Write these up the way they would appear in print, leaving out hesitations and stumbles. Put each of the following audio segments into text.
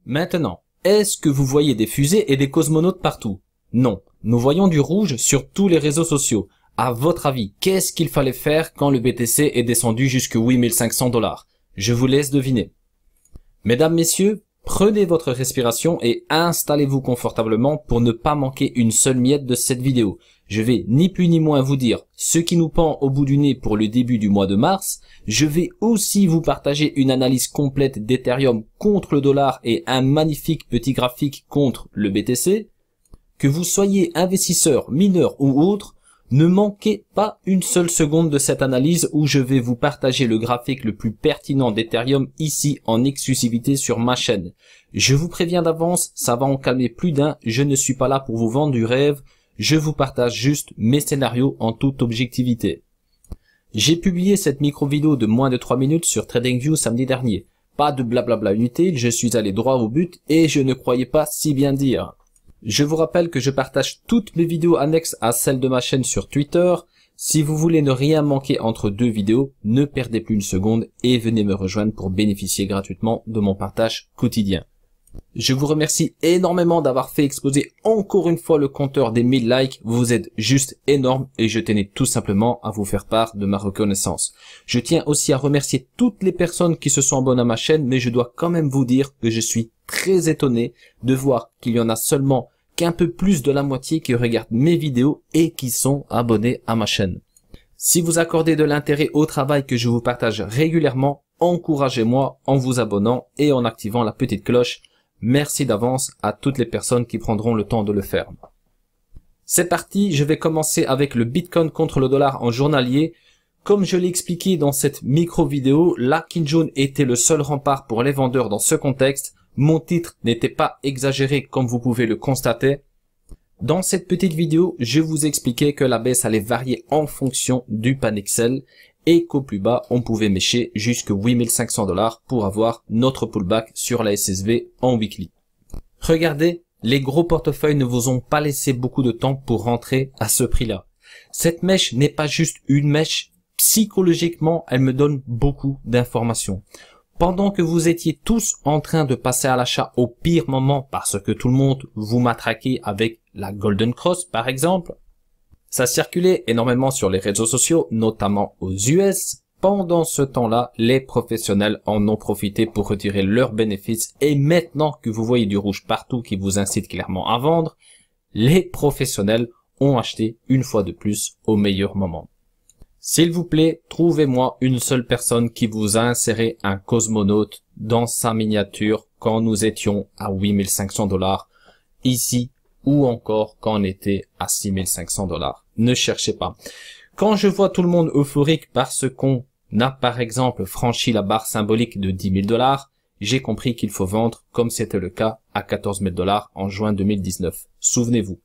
Maintenant, est-ce que vous voyez des fusées et des cosmonautes partout? Non. Nous voyons du rouge sur tous les réseaux sociaux. À votre avis, qu'est-ce qu'il fallait faire quand le BTC est descendu jusqu'à 8500 $? Je vous laisse deviner. Mesdames, messieurs, prenez votre respiration et installez-vous confortablement pour ne pas manquer une seule miette de cette vidéo. Je vais ni plus ni moins vous dire ce qui nous pend au bout du nez pour le début du mois de mars. Je vais aussi vous partager une analyse complète d'Ethereum contre le dollar et un magnifique petit graphique contre le BTC. Que vous soyez investisseur, mineur ou autre, ne manquez pas une seule seconde de cette analyse où je vais vous partager le graphique le plus pertinent d'Ethereum ici en exclusivité sur ma chaîne. Je vous préviens d'avance, ça va en calmer plus d'un, je ne suis pas là pour vous vendre du rêve, je vous partage juste mes scénarios en toute objectivité. J'ai publié cette micro-vidéo de moins de 3 minutes sur TradingView samedi dernier. Pas de blablabla inutile, je suis allé droit au but et je ne croyais pas si bien dire. Je vous rappelle que je partage toutes mes vidéos annexes à celles de ma chaîne sur Twitter. Si vous voulez ne rien manquer entre deux vidéos, ne perdez plus une seconde et venez me rejoindre pour bénéficier gratuitement de mon partage quotidien. Je vous remercie énormément d'avoir fait exploser encore une fois le compteur des 1000 likes. Vous êtes juste énorme et je tenais tout simplement à vous faire part de ma reconnaissance. Je tiens aussi à remercier toutes les personnes qui se sont abonnées à ma chaîne, mais je dois quand même vous dire que je suis très étonné de voir qu'il y en a seulement qu'un peu plus de la moitié qui regardent mes vidéos et qui sont abonnés à ma chaîne. Si vous accordez de l'intérêt au travail que je vous partage régulièrement, encouragez-moi en vous abonnant et en activant la petite cloche. Merci d'avance à toutes les personnes qui prendront le temps de le faire. C'est parti, je vais commencer avec le Bitcoin contre le dollar en journalier. Comme je l'ai expliqué dans cette micro-vidéo, la Kinjun était le seul rempart pour les vendeurs dans ce contexte. Mon titre n'était pas exagéré comme vous pouvez le constater. Dans cette petite vidéo, je vous expliquais que la baisse allait varier en fonction du panic sell et qu'au plus bas, on pouvait mécher jusqu'à 8500 $ pour avoir notre pullback sur la SSV en weekly. Regardez, les gros portefeuilles ne vous ont pas laissé beaucoup de temps pour rentrer à ce prix-là. Cette mèche n'est pas juste une mèche, psychologiquement, elle me donne beaucoup d'informations. Pendant que vous étiez tous en train de passer à l'achat au pire moment parce que tout le monde vous matraquait avec la Golden Cross par exemple, ça circulait énormément sur les réseaux sociaux, notamment aux US. Pendant ce temps-là, les professionnels en ont profité pour retirer leurs bénéfices et maintenant que vous voyez du rouge partout qui vous incite clairement à vendre, les professionnels ont acheté une fois de plus au meilleur moment. S'il vous plaît, trouvez-moi une seule personne qui vous a inséré un cosmonaute dans sa miniature quand nous étions à 8500 $, ici, ou encore quand on était à 6500 $. Ne cherchez pas. Quand je vois tout le monde euphorique parce qu'on a par exemple franchi la barre symbolique de 10 000 $, j'ai compris qu'il faut vendre comme c'était le cas à 14 000 $ en juin 2019. Souvenez-vous.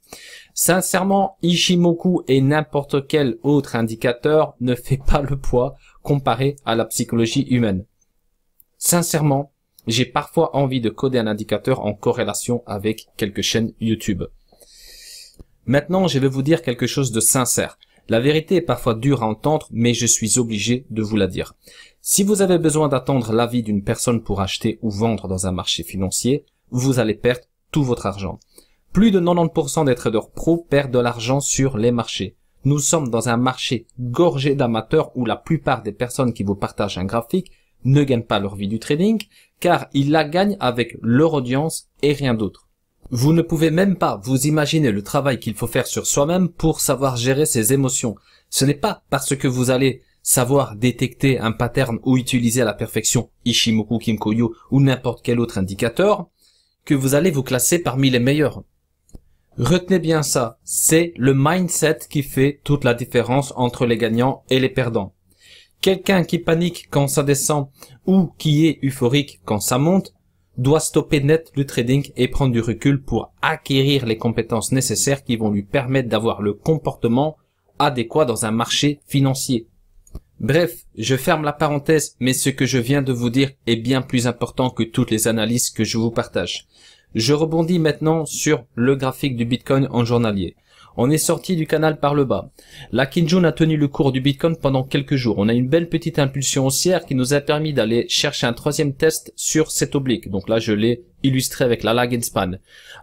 Sincèrement, Ichimoku et n'importe quel autre indicateur ne fait pas le poids comparé à la psychologie humaine. Sincèrement, j'ai parfois envie de coder un indicateur en corrélation avec quelques chaînes YouTube. Maintenant, je vais vous dire quelque chose de sincère. La vérité est parfois dure à entendre, mais je suis obligé de vous la dire. Si vous avez besoin d'attendre l'avis d'une personne pour acheter ou vendre dans un marché financier, vous allez perdre tout votre argent. Plus de 90% des traders pros perdent de l'argent sur les marchés. Nous sommes dans un marché gorgé d'amateurs où la plupart des personnes qui vous partagent un graphique ne gagnent pas leur vie du trading, car ils la gagnent avec leur audience et rien d'autre. Vous ne pouvez même pas vous imaginer le travail qu'il faut faire sur soi-même pour savoir gérer ses émotions. Ce n'est pas parce que vous allez savoir détecter un pattern ou utiliser à la perfection Ichimoku, Kinkoyo ou n'importe quel autre indicateur que vous allez vous classer parmi les meilleurs. Retenez bien ça, c'est le mindset qui fait toute la différence entre les gagnants et les perdants. Quelqu'un qui panique quand ça descend ou qui est euphorique quand ça monte doit stopper net le trading et prendre du recul pour acquérir les compétences nécessaires qui vont lui permettre d'avoir le comportement adéquat dans un marché financier. Bref, je ferme la parenthèse, mais ce que je viens de vous dire est bien plus important que toutes les analyses que je vous partage. Je rebondis maintenant sur le graphique du Bitcoin en journalier. On est sorti du canal par le bas. La Kijun a tenu le cours du Bitcoin pendant quelques jours. On a une belle petite impulsion haussière qui nous a permis d'aller chercher un troisième test sur cet oblique. Donc là, je l'ai illustré avec la lag and span.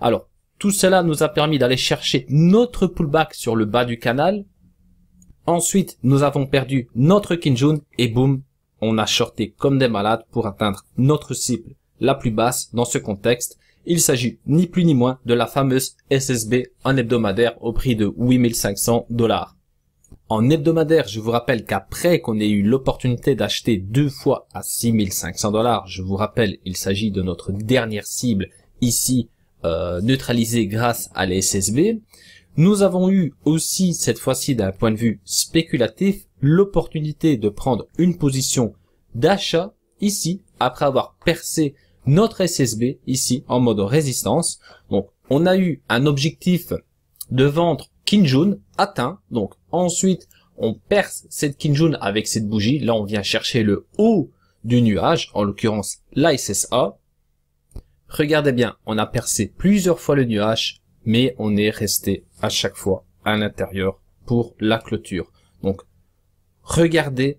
Alors, tout cela nous a permis d'aller chercher notre pullback sur le bas du canal. Ensuite, nous avons perdu notre Kijun et boum, on a shorté comme des malades pour atteindre notre cible la plus basse dans ce contexte. Il s'agit ni plus ni moins de la fameuse SSB en hebdomadaire au prix de 8500 $. En hebdomadaire, je vous rappelle qu'après qu'on ait eu l'opportunité d'acheter 2 fois à 6500 $, je vous rappelle, il s'agit de notre dernière cible ici neutralisée grâce à la SSB. Nous avons eu aussi, cette fois-ci d'un point de vue spéculatif, l'opportunité de prendre une position d'achat ici, après avoir percé notre SSB ici en mode résistance. Donc, on a eu un objectif de vente Kijun atteint. Donc, ensuite, on perce cette Kijun avec cette bougie. Là, on vient chercher le haut du nuage, en l'occurrence la SSA. Regardez bien, on a percé plusieurs fois le nuage, mais on est resté à chaque fois à l'intérieur pour la clôture. Donc, regardez,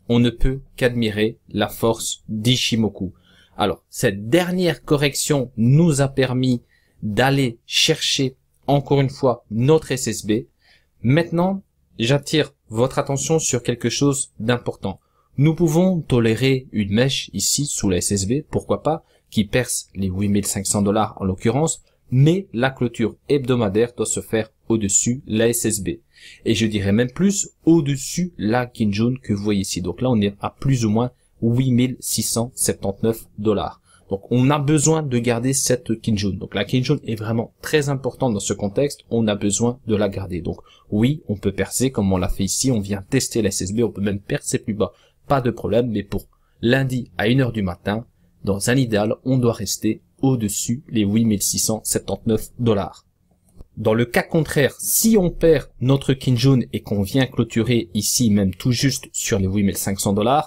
on ne peut qu'admirer la force d'Ichimoku. Alors, cette dernière correction nous a permis d'aller chercher encore une fois notre SSB. Maintenant, j'attire votre attention sur quelque chose d'important. Nous pouvons tolérer une mèche ici sous la SSB, pourquoi pas, qui perce les 8500 $ en l'occurrence, mais la clôture hebdomadaire doit se faire au-dessus la SSB. Et je dirais même plus au-dessus la Kijun que vous voyez ici. Donc là, on est à plus ou moins 8679 $. Donc on a besoin de garder cette Kijun. Donc la Kijun est vraiment très importante dans ce contexte. On a besoin de la garder. Donc oui, on peut percer comme on l'a fait ici. On vient tester la SSB. On peut même percer plus bas. Pas de problème. Mais pour lundi à 1h du matin, dans un idéal, on doit rester au-dessus les 8679 $. Dans le cas contraire, si on perd notre Kijun et qu'on vient clôturer ici, même tout juste sur les 8500 $,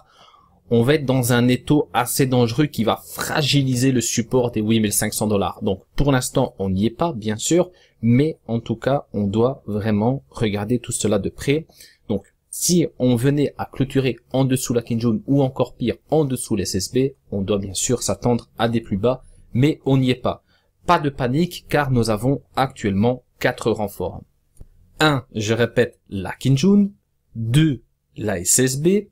on va être dans un étau assez dangereux qui va fragiliser le support des 8500 $. Donc, pour l'instant, on n'y est pas, bien sûr, mais en tout cas, on doit vraiment regarder tout cela de près. Donc, si on venait à clôturer en dessous la Kijun ou encore pire, en dessous l'SSB, on doit bien sûr s'attendre à des plus bas, mais on n'y est pas. Pas de panique car nous avons actuellement 4 renforts. 1, je répète, la Kijun. 2, la SSB.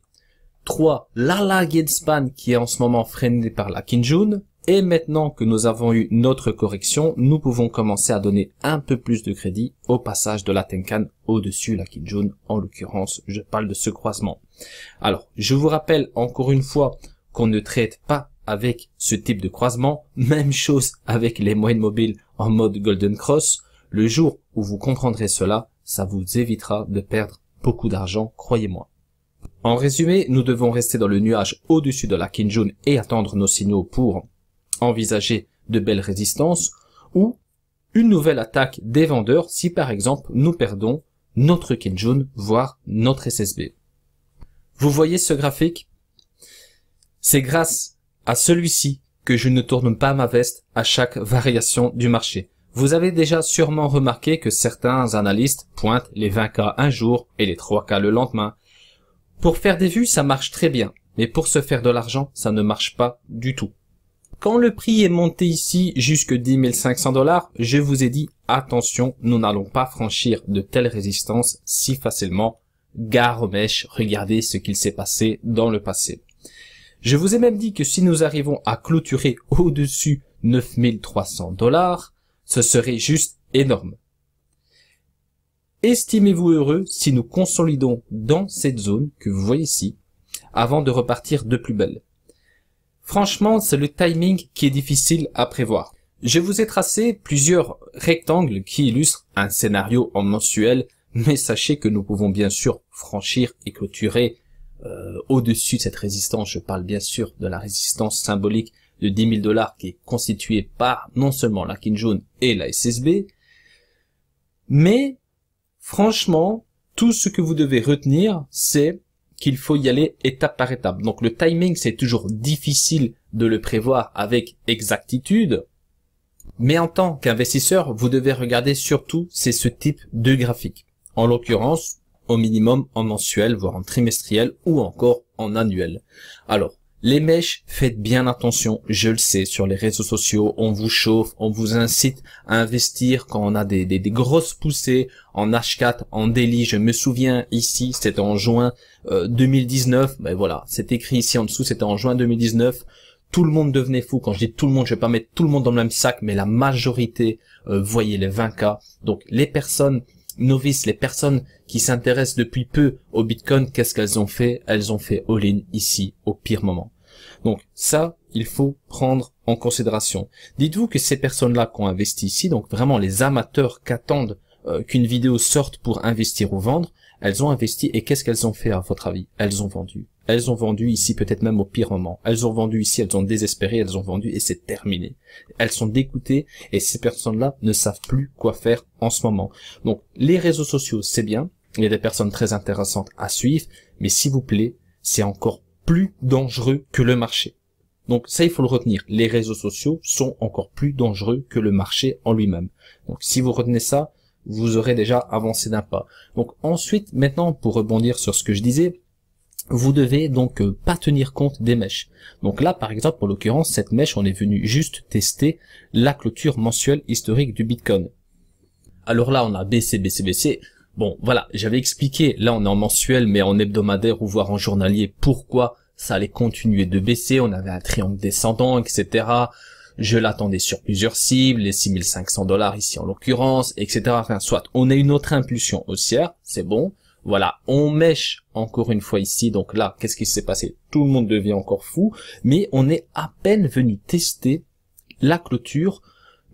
3, la lag and span qui est en ce moment freinée par la Kijun. Et maintenant que nous avons eu notre correction, nous pouvons commencer à donner un peu plus de crédit au passage de la Tenkan au-dessus la Kijun. En l'occurrence, je parle de ce croisement. Alors, je vous rappelle encore une fois qu'on ne traite pas avec ce type de croisement. Même chose avec les moyennes mobiles en mode Golden Cross. Le jour où vous comprendrez cela, ça vous évitera de perdre beaucoup d'argent, croyez-moi. En résumé, nous devons rester dans le nuage au-dessus de la Kijun et attendre nos signaux pour envisager de belles résistances ou une nouvelle attaque des vendeurs si par exemple nous perdons notre Kijun, voire notre SSB. Vous voyez ce graphique? C'est grâce à celui-ci que je ne tourne pas ma veste à chaque variation du marché. Vous avez déjà sûrement remarqué que certains analystes pointent les 20K un jour et les 3K le lendemain. Pour faire des vues, ça marche très bien, mais pour se faire de l'argent, ça ne marche pas du tout. Quand le prix est monté ici jusque 10 500 $, je vous ai dit, attention, nous n'allons pas franchir de telles résistances si facilement. Gare aux mèches, regardez ce qu'il s'est passé dans le passé. Je vous ai même dit que si nous arrivons à clôturer au-dessus 9300 $, ce serait juste énorme. Estimez-vous heureux si nous consolidons dans cette zone que vous voyez ici, avant de repartir de plus belle. Franchement, c'est le timing qui est difficile à prévoir. Je vous ai tracé plusieurs rectangles qui illustrent un scénario en mensuel, mais sachez que nous pouvons bien sûr franchir et clôturer au-dessus de cette résistance. Je parle bien sûr de la résistance symbolique de 10 000 $ qui est constituée par non seulement la Kijun et la SSB, mais franchement, tout ce que vous devez retenir, c'est qu'il faut y aller étape par étape. Donc le timing, c'est toujours difficile de le prévoir avec exactitude. Mais en tant qu'investisseur, vous devez regarder surtout ce type de graphique. En l'occurrence, au minimum en mensuel, voire en trimestriel ou encore en annuel. Alors, les mèches, faites bien attention, je le sais, sur les réseaux sociaux, on vous chauffe, on vous incite à investir quand on a des grosses poussées en H4, en daily. Je me souviens ici, c'était en juin 2019, ben voilà, c'est écrit ici en dessous, c'était en juin 2019. Tout le monde devenait fou. Quand je dis tout le monde, je vais pas mettre tout le monde dans le même sac, mais la majorité voyait les 20K. Donc les personnes novices, les personnes qui s'intéressent depuis peu au Bitcoin, qu'est-ce qu'elles ont fait? Elles ont fait all-in ici, au pire moment. Donc ça, il faut prendre en considération. Dites-vous que ces personnes-là qui ont investi ici, donc vraiment les amateurs qui attendent qu'une vidéo sorte pour investir ou vendre, elles ont investi et qu'est-ce qu'elles ont fait à votre avis? Elles ont vendu. Elles ont vendu ici peut-être même au pire moment. Elles ont vendu ici, elles ont désespéré, elles ont vendu et c'est terminé. Elles sont dégoûtées et ces personnes-là ne savent plus quoi faire en ce moment. Donc les réseaux sociaux, c'est bien. Il y a des personnes très intéressantes à suivre, mais s'il vous plaît, c'est encore plus dangereux que le marché. Donc ça, il faut le retenir. Les réseaux sociaux sont encore plus dangereux que le marché en lui-même. Donc si vous retenez ça, vous aurez déjà avancé d'un pas. Donc ensuite, maintenant, pour rebondir sur ce que je disais, vous devez donc pas tenir compte des mèches. Donc là, par exemple, en l'occurrence, cette mèche, on est venu juste tester la clôture mensuelle historique du Bitcoin. Alors là, on a baissé. Bon, voilà, j'avais expliqué, là on est en mensuel, mais en hebdomadaire ou voire en journalier, pourquoi ça allait continuer de baisser. On avait un triangle descendant, etc. Je l'attendais sur plusieurs cibles, les 6500 $ ici en l'occurrence, etc. Enfin, soit on a une autre impulsion haussière, c'est bon. Voilà, on mèche encore une fois ici, donc là, qu'est-ce qui s'est passé? Tout le monde devient encore fou, mais on est à peine venu tester la clôture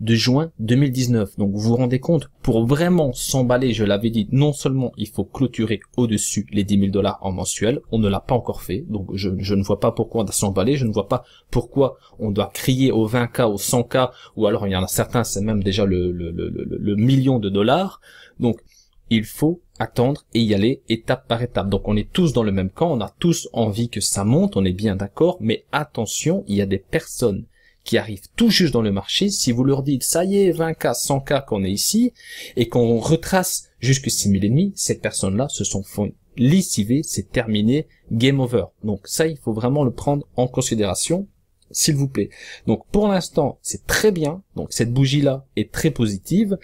de juin 2019. Donc vous vous rendez compte, pour vraiment s'emballer, je l'avais dit, non seulement il faut clôturer au-dessus les 10 000 $ en mensuel, on ne l'a pas encore fait, donc je ne vois pas pourquoi on doit s'emballer, je ne vois pas pourquoi on doit crier aux 20K, aux 100K, ou alors il y en a certains, c'est même déjà le million de dollars. Donc il faut attendre et y aller étape par étape. Donc on est tous dans le même camp, on a tous envie que ça monte, on est bien d'accord, mais attention, il y a des personnes qui arrivent tout juste dans le marché. Si vous leur dites ça y est, 20K, 100K qu'on est ici, et qu'on retrace jusque 6 500, ces personnes-là se sont fait lessiver, c'est terminé, game over. Donc ça, il faut vraiment le prendre en considération, s'il vous plaît. Donc pour l'instant, c'est très bien, donc cette bougie-là est très positive.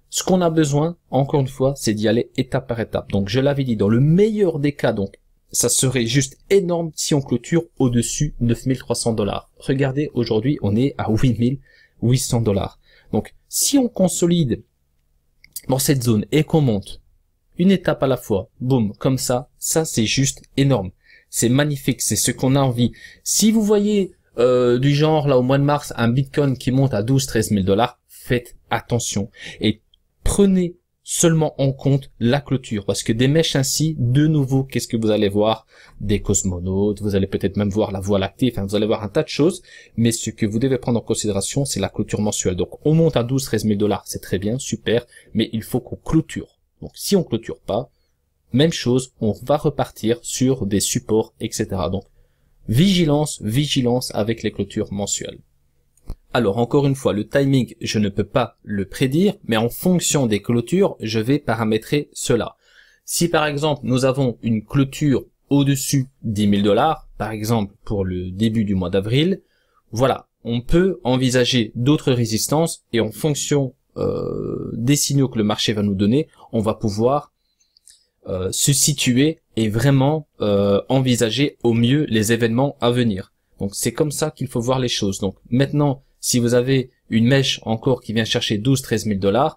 Ce qu'on a besoin, encore une fois, c'est d'y aller étape par étape. Donc je l'avais dit, dans le meilleur des cas, donc ça serait juste énorme si on clôture au-dessus 9300 $. Regardez, aujourd'hui, on est à 8800 $. Donc, si on consolide dans cette zone et qu'on monte une étape à la fois, boum, comme ça c'est juste énorme. C'est magnifique, c'est ce qu'on a envie. Si vous voyez du genre, là, au mois de mars, un Bitcoin qui monte à 12-13 000 $, faites attention. Et prenez seulement en compte la clôture, parce que des mèches ainsi, de nouveau, qu'est-ce que vous allez voir? Des cosmonautes, vous allez peut-être même voir la Voie lactée, enfin vous allez voir un tas de choses, mais ce que vous devez prendre en considération, c'est la clôture mensuelle. Donc on monte à 12-13 000 $, c'est très bien, super, mais il faut qu'on clôture. Donc si on clôture pas, même chose, on va repartir sur des supports, etc. Donc vigilance avec les clôtures mensuelles. Alors, encore une fois, le timing, je ne peux pas le prédire, mais en fonction des clôtures, je vais paramétrer cela. Si par exemple, nous avons une clôture au-dessus 10 000 $, par exemple pour le début du mois d'avril, voilà, on peut envisager d'autres résistances et en fonction des signaux que le marché va nous donner, on va pouvoir se situer et vraiment envisager au mieux les événements à venir. Donc c'est comme ça qu'il faut voir les choses. Donc maintenant, si vous avez une mèche encore qui vient chercher 12-13 000 $,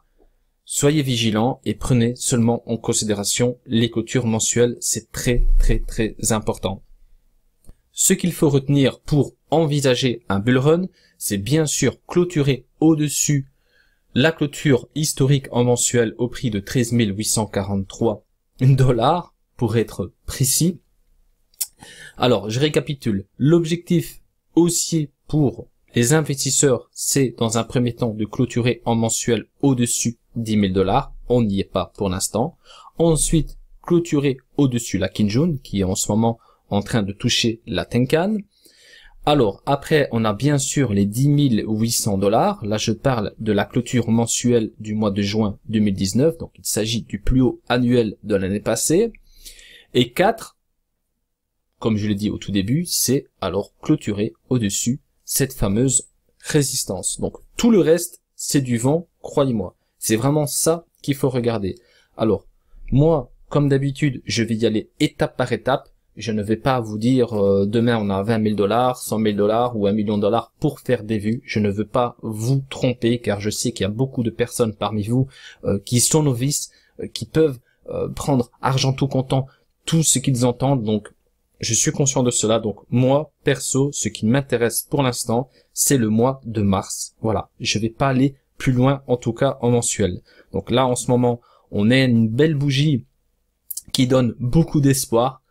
soyez vigilants et prenez seulement en considération les clôtures mensuelles. C'est très important. Ce qu'il faut retenir pour envisager un bull run, c'est bien sûr clôturer au-dessus la clôture historique en mensuel au prix de 13 843 $ pour être précis. Alors, je récapitule. L'objectif haussier pour les investisseurs, c'est dans un premier temps de clôturer en mensuel au-dessus 10 000 $. On n'y est pas pour l'instant. Ensuite, clôturer au-dessus la Kinjun, qui est en ce moment en train de toucher la Tenkan. Alors, après, on a bien sûr les 10 800 $. Là, je parle de la clôture mensuelle du mois de juin 2019. Donc, il s'agit du plus haut annuel de l'année passée. Et 4, comme je l'ai dit au tout début, c'est alors clôturer au-dessus cette fameuse résistance. Donc, tout le reste, c'est du vent, croyez-moi. C'est vraiment ça qu'il faut regarder. Alors, moi, comme d'habitude, je vais y aller étape par étape. Je ne vais pas vous dire demain on a 20 000 $, 100 000 $ ou $1 million pour faire des vues. Je ne veux pas vous tromper car je sais qu'il y a beaucoup de personnes parmi vous qui sont novices, qui peuvent prendre argent tout comptant tout ce qu'ils entendent. Donc je suis conscient de cela. Donc moi, perso, ce qui m'intéresse pour l'instant, c'est le mois de mars. Voilà, je vais pas aller plus loin, en tout cas en mensuel. Donc là, en ce moment, on a une belle bougie qui donne beaucoup d'espoir.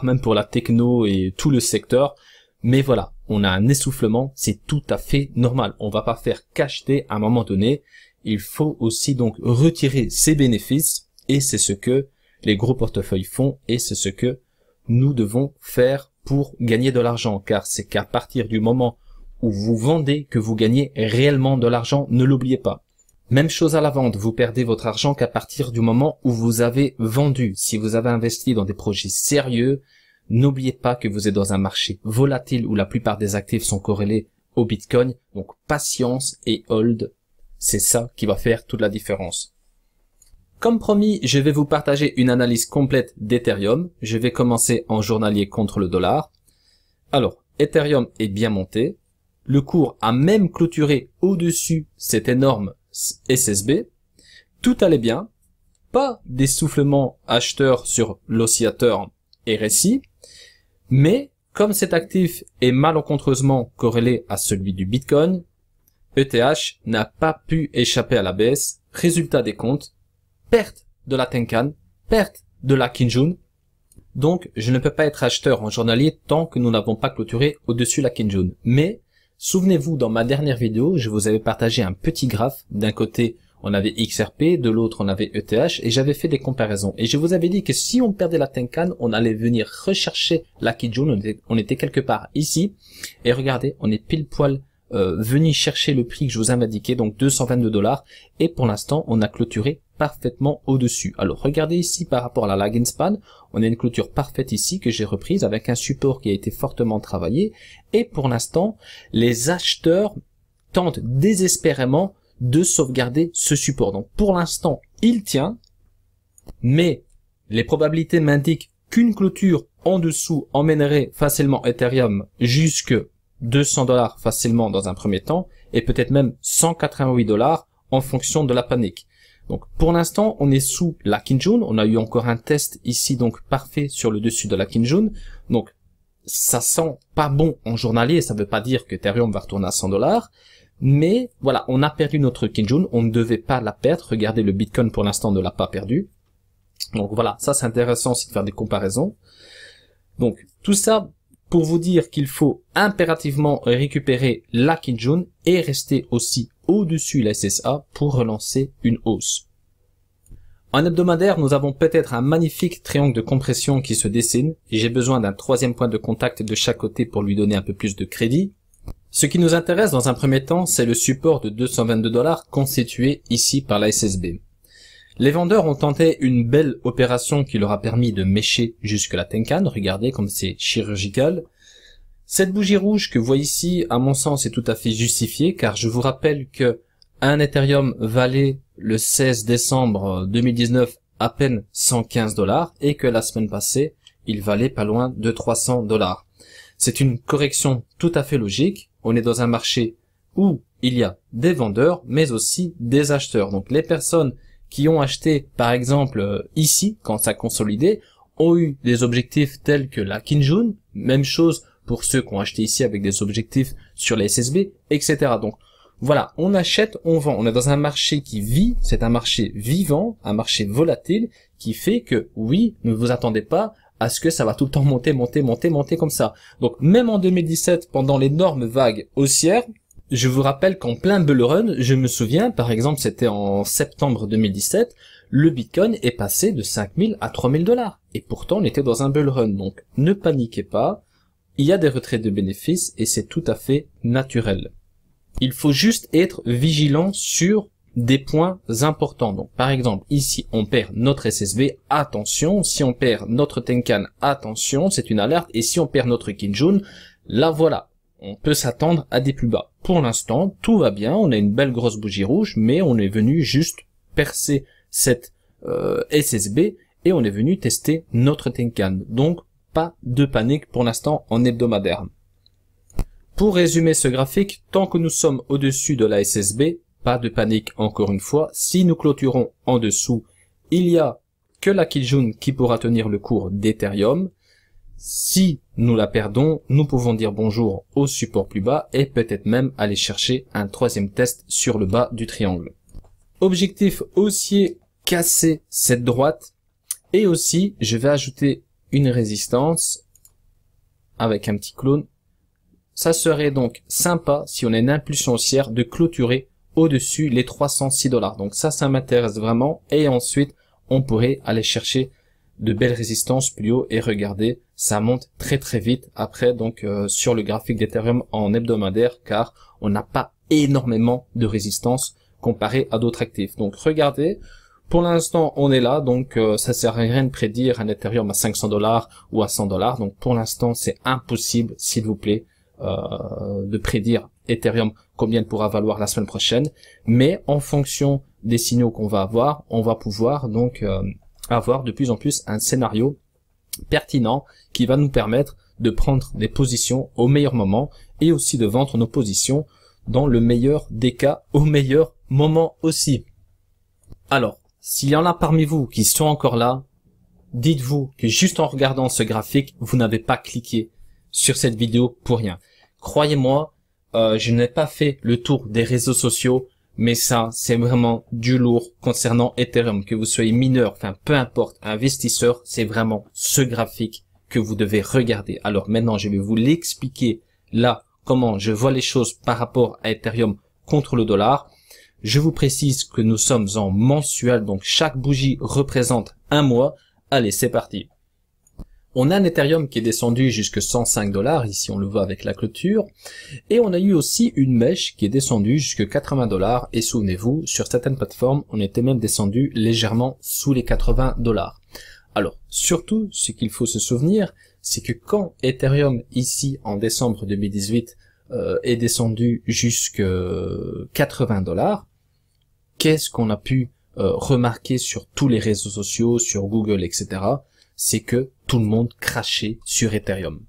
Même pour la techno et tout le secteur. Mais voilà, on a un essoufflement, c'est tout à fait normal. On va pas faire qu'acheter à un moment donné. Il faut aussi donc retirer ses bénéfices et c'est ce que les gros portefeuilles font et c'est ce que nous devons faire pour gagner de l'argent. Car c'est qu'à partir du moment où vous vendez que vous gagnez réellement de l'argent, ne l'oubliez pas. Même chose à la vente, vous perdez votre argent qu'à partir du moment où vous avez vendu. Si vous avez investi dans des projets sérieux, n'oubliez pas que vous êtes dans un marché volatile où la plupart des actifs sont corrélés au Bitcoin. Donc patience et hold, c'est ça qui va faire toute la différence. Comme promis, je vais vous partager une analyse complète d'Ethereum. Je vais commencer en journalier contre le dollar. Alors, Ethereum est bien monté. Le cours a même clôturé au-dessus cette énorme SSB, tout allait bien, pas d'essoufflement acheteur sur l'oscillateur RSI, mais comme cet actif est malencontreusement corrélé à celui du Bitcoin, ETH n'a pas pu échapper à la baisse, résultat des comptes, perte de la Tenkan, perte de la Kinjun, donc je ne peux pas être acheteur en journalier tant que nous n'avons pas clôturé au-dessus la Kinjun, mais souvenez-vous, dans ma dernière vidéo, je vous avais partagé un petit graphe. D'un côté, on avait XRP, de l'autre, on avait ETH, et j'avais fait des comparaisons. Et je vous avais dit que si on perdait la Tenkan, on allait venir rechercher la Kijun, on était quelque part ici. Et regardez, on est pile poil venu chercher le prix que je vous avais indiqué, donc 222 $. Et pour l'instant, on a clôturé parfaitement au-dessus. Alors regardez ici par rapport à la lag span, on a une clôture parfaite ici que j'ai reprise avec un support qui a été fortement travaillé et pour l'instant les acheteurs tentent désespérément de sauvegarder ce support. Donc pour l'instant il tient, mais les probabilités m'indiquent qu'une clôture en dessous emmènerait facilement Ethereum jusque 200 $ facilement dans un premier temps et peut-être même 188 $ en fonction de la panique. Donc pour l'instant, on est sous la Kinjun. On a eu encore un test ici, donc parfait sur le dessus de la Kinjun. Donc ça sent pas bon en journalier. Ça veut pas dire que Ethereum va retourner à 100 $. Mais voilà, on a perdu notre Kinjun. On ne devait pas la perdre. Regardez, le Bitcoin pour l'instant ne l'a pas perdu. Donc voilà, ça c'est intéressant aussi de faire des comparaisons. Donc tout ça pour vous dire qu'il faut impérativement récupérer la Kinjun et rester aussi au-dessus la SSA pour relancer une hausse. En hebdomadaire, nous avons peut-être un magnifique triangle de compression qui se dessine et j'ai besoin d'un troisième point de contact de chaque côté pour lui donner un peu plus de crédit. Ce qui nous intéresse dans un premier temps, c'est le support de 222 $ constitué ici par la SSB. Les vendeurs ont tenté une belle opération qui leur a permis de mécher jusque la Tenkan. Regardez comme c'est chirurgical. Cette bougie rouge que vous voyez ici, à mon sens, est tout à fait justifiée, car je vous rappelle que un Ethereum valait le 16 décembre 2019 à peine 115 $ et que la semaine passée, il valait pas loin de 300 $. C'est une correction tout à fait logique. On est dans un marché où il y a des vendeurs, mais aussi des acheteurs. Donc les personnes qui ont acheté, par exemple, ici, quand ça a consolidé, ont eu des objectifs tels que la Kinjun, même chose pour ceux qui ont acheté ici avec des objectifs sur les SSB, etc. Donc voilà, on achète, on vend. On est dans un marché qui vit, c'est un marché vivant, un marché volatile, qui fait que, oui, ne vous attendez pas à ce que ça va tout le temps monter comme ça. Donc même en 2017, pendant l'énorme vague haussière, je vous rappelle qu'en plein bull run, je me souviens, par exemple, c'était en septembre 2017, le Bitcoin est passé de 5 000 à 3 000 $. Et pourtant, on était dans un bull run. Donc, ne paniquez pas. il y a des retraits de bénéfices et c'est tout à fait naturel. Il faut juste être vigilant sur des points importants. Donc, par exemple, ici, on perd notre SSB, attention. Si on perd notre Tenkan, attention, c'est une alerte. Et si on perd notre Kijun, là, voilà, on peut s'attendre à des plus bas. Pour l'instant, tout va bien. On a une belle grosse bougie rouge, mais on est venu juste percer cette SSB et on est venu tester notre Tenkan. Donc, pas de panique pour l'instant en hebdomadaire. Pour résumer ce graphique, tant que nous sommes au-dessus de la SSB, pas de panique encore une fois. Si nous clôturons en dessous, il y a que la Kijun qui pourra tenir le cours d'Ethereum. Si nous la perdons, nous pouvons dire bonjour au support plus bas et peut-être même aller chercher un troisième test sur le bas du triangle. Objectif haussier, casser cette droite. Et aussi, je vais ajouter une résistance avec un petit clone. Ça serait donc sympa, si on a une impulsion haussière, de clôturer au-dessus les 306 $. Donc ça m'intéresse vraiment. Et ensuite, on pourrait aller chercher de belles résistances plus haut et regardez, ça monte très très vite après donc sur le graphique d'Ethereum en hebdomadaire car on n'a pas énormément de résistance comparé à d'autres actifs. Donc regardez, pour l'instant on est là, donc ça sert à rien de prédire un Ethereum à 500 $ ou à 100 $. Donc pour l'instant c'est impossible, s'il vous plaît, de prédire Ethereum combien il pourra valoir la semaine prochaine, mais en fonction des signaux qu'on va avoir, on va pouvoir donc avoir de plus en plus un scénario pertinent qui va nous permettre de prendre des positions au meilleur moment et aussi de vendre nos positions dans le meilleur des cas au meilleur moment aussi. Alors, s'il y en a parmi vous qui sont encore là, dites-vous que juste en regardant ce graphique, vous n'avez pas cliqué sur cette vidéo pour rien. Croyez-moi, je n'ai pas fait le tour des réseaux sociaux, mais ça, c'est vraiment du lourd concernant Ethereum. Que vous soyez mineur, enfin peu importe, investisseur, c'est vraiment ce graphique que vous devez regarder. Alors maintenant, je vais vous l'expliquer là, comment je vois les choses par rapport à Ethereum contre le dollar. Je vous précise que nous sommes en mensuel, donc chaque bougie représente un mois. Allez, c'est parti. On a un Ethereum qui est descendu jusque 105 $, ici on le voit avec la clôture, et on a eu aussi une mèche qui est descendue jusque 80 $, et souvenez-vous, sur certaines plateformes, on était même descendu légèrement sous les 80 $. Alors, surtout, ce qu'il faut se souvenir, c'est que quand Ethereum, ici, en décembre 2018, est descendu jusque 80 $, qu'est-ce qu'on a pu remarquer sur tous les réseaux sociaux, sur Google, etc., c'est que tout le monde crachait sur Ethereum.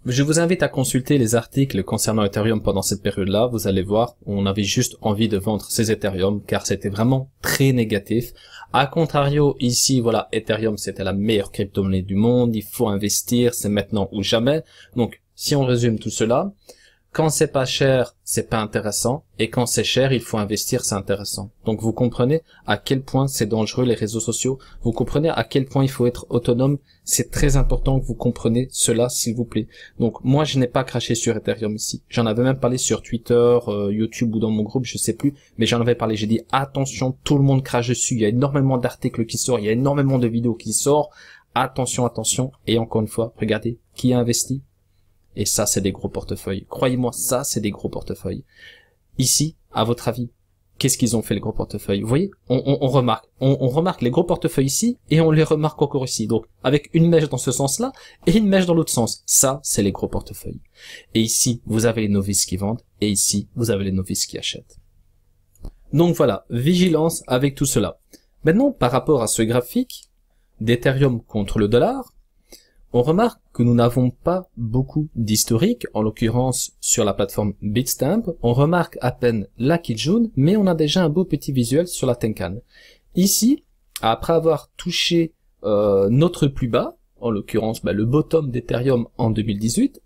Je vous invite à consulter les articles concernant Ethereum pendant cette période-là. Vous allez voir, on avait juste envie de vendre ces Ethereum car c'était vraiment très négatif. A contrario, ici, voilà, Ethereum, c'était la meilleure crypto-monnaie du monde. Il faut investir, c'est maintenant ou jamais. Donc, si on résume tout cela, quand c'est pas cher, c'est pas intéressant. Et quand c'est cher, il faut investir, c'est intéressant. Donc vous comprenez à quel point c'est dangereux les réseaux sociaux. Vous comprenez à quel point il faut être autonome. C'est très important que vous compreniez cela, s'il vous plaît. Donc moi, je n'ai pas craché sur Ethereum ici. J'en avais même parlé sur Twitter, YouTube ou dans mon groupe, je sais plus. Mais j'en avais parlé. J'ai dit attention, tout le monde crache dessus. Il y a énormément d'articles qui sortent. Il y a énormément de vidéos qui sortent. Attention, attention. Et encore une fois, regardez qui a investi. Et ça, c'est des gros portefeuilles. Croyez-moi, ça, c'est des gros portefeuilles. Ici, à votre avis, qu'est-ce qu'ils ont fait les gros portefeuilles? Vous voyez, on remarque les gros portefeuilles ici et on les remarque encore ici. Donc, avec une mèche dans ce sens-là et une mèche dans l'autre sens. Ça, c'est les gros portefeuilles. Et ici, vous avez les novices qui vendent et ici, vous avez les novices qui achètent. Donc voilà, vigilance avec tout cela. Maintenant, par rapport à ce graphique d'Ethereum contre le dollar, on remarque que nous n'avons pas beaucoup d'historique, en l'occurrence sur la plateforme Bitstamp. On remarque à peine la Kijun, mais on a déjà un beau petit visuel sur la Tenkan. Ici, après avoir touché notre plus bas, en l'occurrence le bottom d'Ethereum en 2018,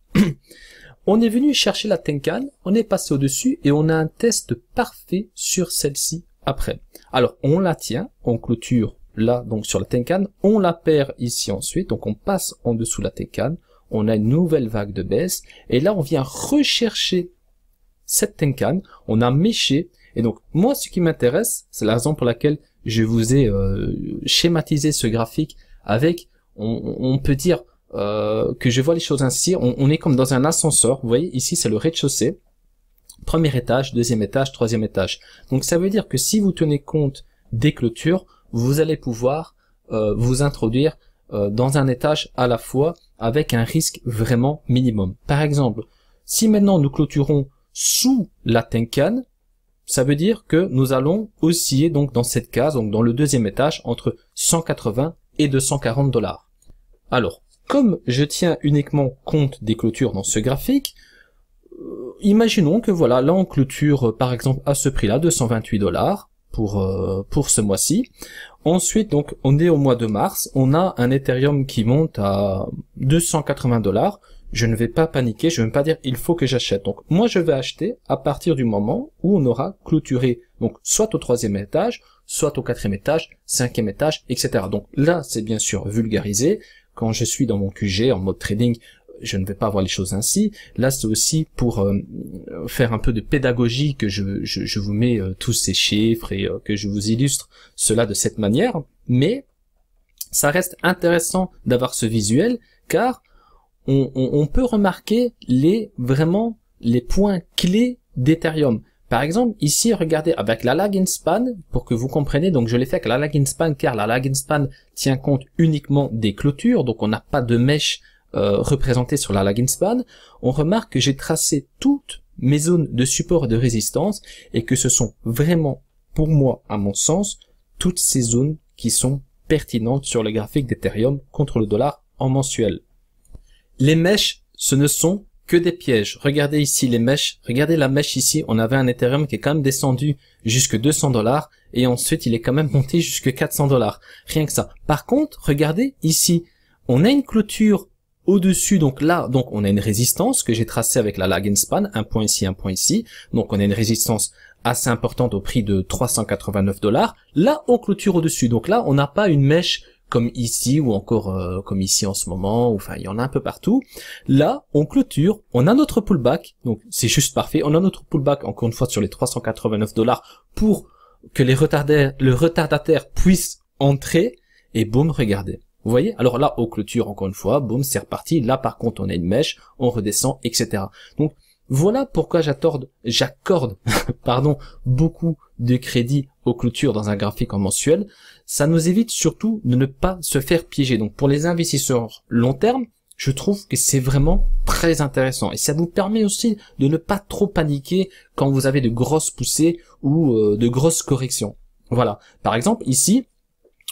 on est venu chercher la Tenkan, on est passé au-dessus et on a un test parfait sur celle-ci après. Alors on la tient, on clôture là, donc sur la Tenkan, on la perd ici ensuite, donc on passe en dessous la Tenkan, on a une nouvelle vague de baisse, et là on vient rechercher cette Tenkan, on a méché, et donc moi ce qui m'intéresse, c'est la raison pour laquelle je vous ai schématisé ce graphique avec, on peut dire, que je vois les choses ainsi. On est comme dans un ascenseur. Vous voyez, ici, c'est le rez-de-chaussée. Premier étage, deuxième étage, troisième étage. Donc, ça veut dire que si vous tenez compte des clôtures, vous allez pouvoir vous introduire dans un étage à la fois avec un risque vraiment minimum. Par exemple, si maintenant nous clôturons sous la Tenkan, ça veut dire que nous allons osciller donc dans cette case, donc dans le deuxième étage, entre 180 et 240 dollars. Alors, comme je tiens uniquement compte des clôtures dans ce graphique, imaginons que voilà, là on clôture par exemple à ce prix-là, 228 dollars pour ce mois-ci. Ensuite, donc, on est au mois de mars, on a un Ethereum qui monte à 280 dollars. Je ne vais pas paniquer, je ne vais pas dire il faut que j'achète. Donc, moi, je vais acheter à partir du moment où on aura clôturé, donc, soit au troisième étage, soit au quatrième étage, cinquième étage, etc. Donc, là, c'est bien sûr vulgarisé. Quand je suis dans mon QG en mode trading, je ne vais pas voir les choses ainsi. Là, c'est aussi pour faire un peu de pédagogie que je vous mets tous ces chiffres et que je vous illustre cela de cette manière. Mais ça reste intéressant d'avoir ce visuel, car on peut remarquer vraiment les points clés d'Ethereum. Par exemple, ici, regardez, avec la lag in span, pour que vous compreniez, donc je l'ai fait avec la lag in span, car la lag in span tient compte uniquement des clôtures, donc on n'a pas de mèche représentée sur la lag in span. On remarque que j'ai tracé toutes mes zones de support et de résistance, et que ce sont vraiment, pour moi, à mon sens, toutes ces zones qui sont pertinentes sur le graphique d'Ethereum contre le dollar en mensuel. Les mèches, ce ne sont que des pièges. Regardez ici les mèches. Regardez la mèche ici. On avait un Ethereum qui est quand même descendu jusque 200 dollars et ensuite il est quand même monté jusque 400 dollars. Rien que ça. Par contre, regardez ici. On a une clôture au-dessus. Donc là, on a une résistance que j'ai tracée avec la lag in span. Un point ici, un point ici. Donc on a une résistance assez importante au prix de 389 dollars. Là, on clôture au-dessus. Donc là, on n'a pas une mèche comme ici ou encore comme ici en ce moment, enfin il y en a un peu partout. Là, on clôture, on a notre pullback, donc c'est juste parfait. On a notre pullback encore une fois sur les 389 dollars pour que le retardataire puisse entrer et boum, regardez. Vous voyez? Alors là, on clôture encore une fois, boum, c'est reparti. Là, par contre, on a une mèche, on redescend, etc. Donc voilà pourquoi j'accorde pardon, beaucoup de crédit aux clôtures dans un graphique en mensuel. Ça nous évite surtout de ne pas se faire piéger. Donc pour les investisseurs long terme, je trouve que c'est vraiment très intéressant. Et ça vous permet aussi de ne pas trop paniquer quand vous avez de grosses poussées ou de grosses corrections. Voilà. Par exemple, ici,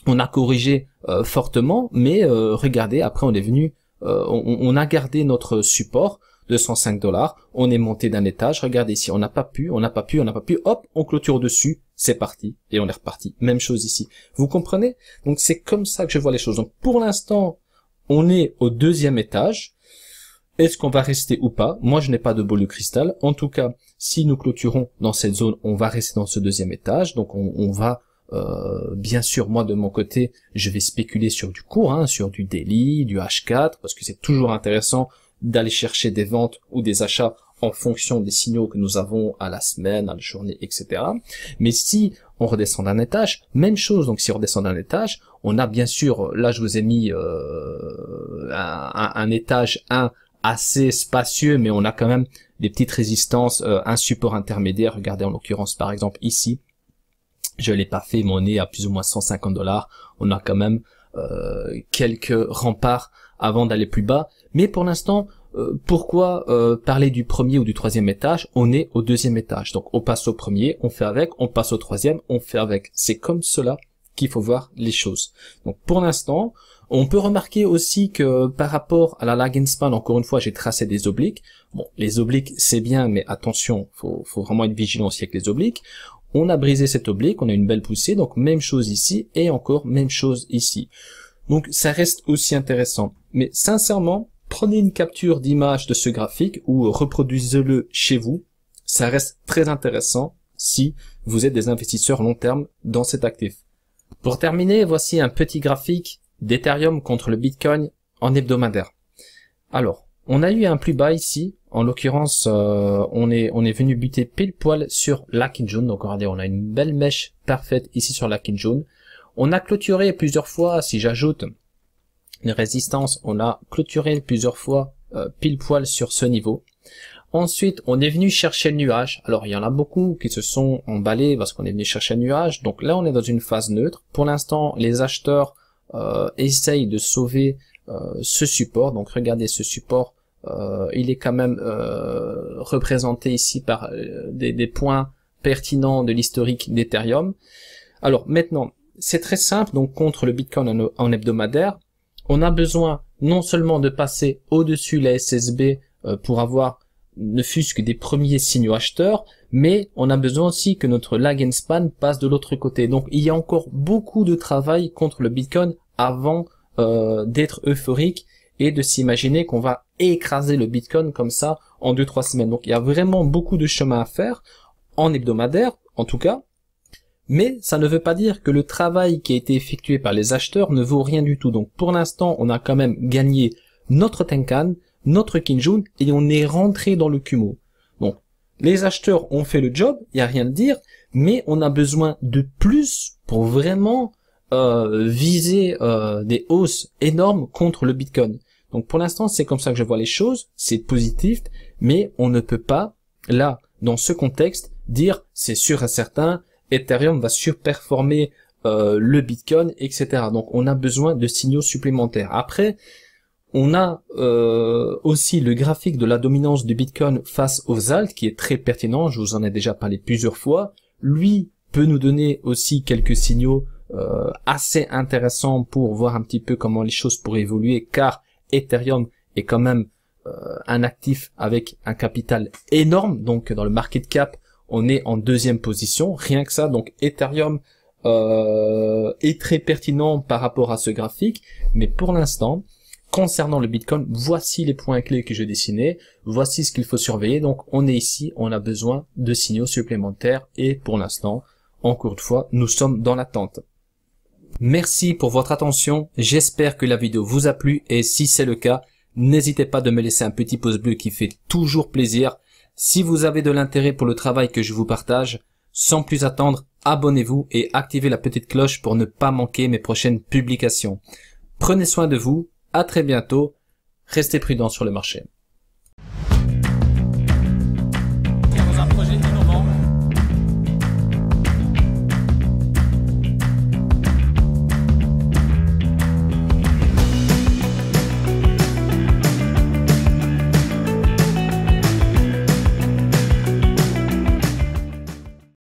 on a corrigé fortement, mais regardez, après on est venu, on a gardé notre support, 205 dollars, on est monté d'un étage, regardez ici, on n'a pas pu, hop, on clôture dessus, c'est parti, et on est reparti. Même chose ici. Vous comprenez? Donc c'est comme ça que je vois les choses. Donc pour l'instant, on est au deuxième étage. Est-ce qu'on va rester ou pas? Moi, je n'ai pas de boule de cristal. En tout cas, si nous clôturons dans cette zone, on va rester dans ce deuxième étage. Donc on va, bien sûr, moi de mon côté, je vais spéculer sur du court, sur du daily, du H4, parce que c'est toujours intéressant d'aller chercher des ventes ou des achats en fonction des signaux que nous avons à la semaine, à la journée, etc. Mais si on redescend d'un étage, même chose. Donc si on redescend d'un étage, on a bien sûr, là je vous ai mis un étage 1 assez spacieux, mais on a quand même des petites résistances, un support intermédiaire. Regardez en l'occurrence par exemple ici, je l'ai pas fait, mais on est à plus ou moins 150 dollars. On a quand même quelques remparts avant d'aller plus bas. Mais pour l'instant, pourquoi parler du premier ou du troisième étage? On est au deuxième étage. Donc on passe au premier, on fait avec, on passe au troisième, on fait avec. C'est comme cela qu'il faut voir les choses. Donc pour l'instant, on peut remarquer aussi que par rapport à la lag in span, encore une fois, j'ai tracé des obliques. Bon, les obliques, c'est bien, mais attention, faut vraiment être vigilant aussi avec les obliques. On a brisé cette oblique, on a une belle poussée, donc même chose ici, et encore même chose ici. Donc ça reste aussi intéressant. Mais sincèrement, prenez une capture d'image de ce graphique ou reproduisez-le chez vous. Ça reste très intéressant si vous êtes des investisseurs long terme dans cet actif. Pour terminer, voici un petit graphique d'Ethereum contre le Bitcoin en hebdomadaire. Alors, on a eu un plus bas ici. En l'occurrence, on est venu buter pile poil sur la Kijun. Donc regardez, on a une belle mèche parfaite ici sur la Kijun. On a clôturé plusieurs fois, si j'ajoute une résistance, on a clôturé plusieurs fois pile poil sur ce niveau. Ensuite, on est venu chercher le nuage. Alors, il y en a beaucoup qui se sont emballés parce qu'on est venu chercher le nuage. Donc là, on est dans une phase neutre. Pour l'instant, les acheteurs essayent de sauver ce support. Donc, regardez ce support. Il est quand même représenté ici par des points pertinents de l'historique d'Ethereum. Alors, maintenant, c'est très simple. Donc, contre le Bitcoin en hebdomadaire, on a besoin non seulement de passer au-dessus la SSB pour avoir ne fût-ce que des premiers signaux acheteurs, mais on a besoin aussi que notre lag and span passe de l'autre côté. Donc il y a encore beaucoup de travail contre le Bitcoin avant d'être euphorique et de s'imaginer qu'on va écraser le Bitcoin comme ça en 2-3 semaines. Donc il y a vraiment beaucoup de chemin à faire, en hebdomadaire en tout cas, mais ça ne veut pas dire que le travail qui a été effectué par les acheteurs ne vaut rien du tout. Donc pour l'instant, on a quand même gagné notre Tenkan, notre Kinjun, et on est rentré dans le Kumo. Donc, les acheteurs ont fait le job, il n'y a rien à dire, mais on a besoin de plus pour vraiment viser des hausses énormes contre le Bitcoin. Donc, pour l'instant, c'est comme ça que je vois les choses, c'est positif, mais on ne peut pas, là, dans ce contexte, dire, c'est sûr et certain, Ethereum va surperformer le Bitcoin, etc. Donc, on a besoin de signaux supplémentaires. Après, on a aussi le graphique de la dominance du Bitcoin face aux alt qui est très pertinent, je vous en ai déjà parlé plusieurs fois. Lui peut nous donner aussi quelques signaux assez intéressants pour voir un petit peu comment les choses pourraient évoluer, car Ethereum est quand même un actif avec un capital énorme, donc dans le market cap, on est en deuxième position, rien que ça, donc Ethereum est très pertinent par rapport à ce graphique, mais pour l'instant, concernant le Bitcoin, voici les points clés que je dessinais, voici ce qu'il faut surveiller. Donc on est ici, on a besoin de signaux supplémentaires et pour l'instant, encore une fois, nous sommes dans l'attente. Merci pour votre attention, j'espère que la vidéo vous a plu et si c'est le cas, n'hésitez pas de me laisser un petit pouce bleu qui fait toujours plaisir. Si vous avez de l'intérêt pour le travail que je vous partage, sans plus attendre, abonnez-vous et activez la petite cloche pour ne pas manquer mes prochaines publications. Prenez soin de vous. À très bientôt, restez prudents sur le marché.